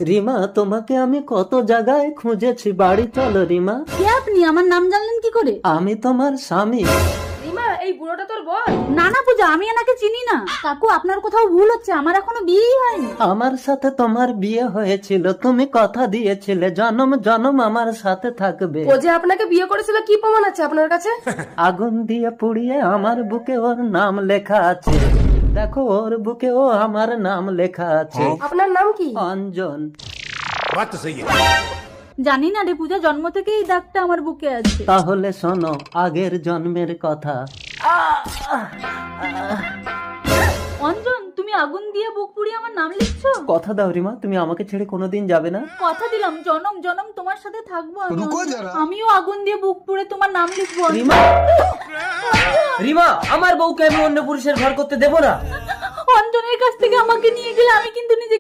রিমা, তোমাকে আমি কত জায়গায় খুঁজেছি, বাড়ি চলো রিমা। কে আপনি? আমার নাম জানলেন কি করে? আমি তোমার স্বামী। রিমা, এই বুড়োটা তোর বল? না না পূজা, আমি এনাকে চিনি না। কাকু, আপনার কোথাও ভুল হচ্ছে, আমার এখনো বিয়েই হয়নি। আমার সাথে তোমার বিয়ে হয়েছিল, তুমি কথা দিয়েছিলে জনম জনম আমার সাথে থাকবে। ও যে আপনাকে বিয়ে করেছিল, কি প্রমাণ আছে আপনার কাছে? আগুন দিয়ে পুড়িয়ে আমার বুকে ওর নাম লেখা আছে, দেখো ওর বুকে ও আমার নাম লেখা আছে। আপনার নাম কি? অঞ্জন। জানি না রে পূজা, জন্ম থেকে এই দাগটা আমার বুকে আছে। তাহলে শোনো আগের জন্মের কথা। অঞ্জন, তুমি আগুন দিয়ে বুক পুড়িয়ে আমার নাম লিখছো? কথা দাও রিমা, তুমি আমাকে ছেড়ে কোনোদিন যাবে না। কথা দিলাম, জনম জনম তোমার সাথে থাকবো আমি। আমিও আগুন দিয়ে বুক পুড়ে তোমার নাম লিখবো। রিমা, রিমা, আমার বউকে আমি অন্য পুরুষের ঘর করতে দেবো না। অঞ্জনের কাছ থেকে আমাকে নিয়ে গেলে আমি কিন্তু নিজে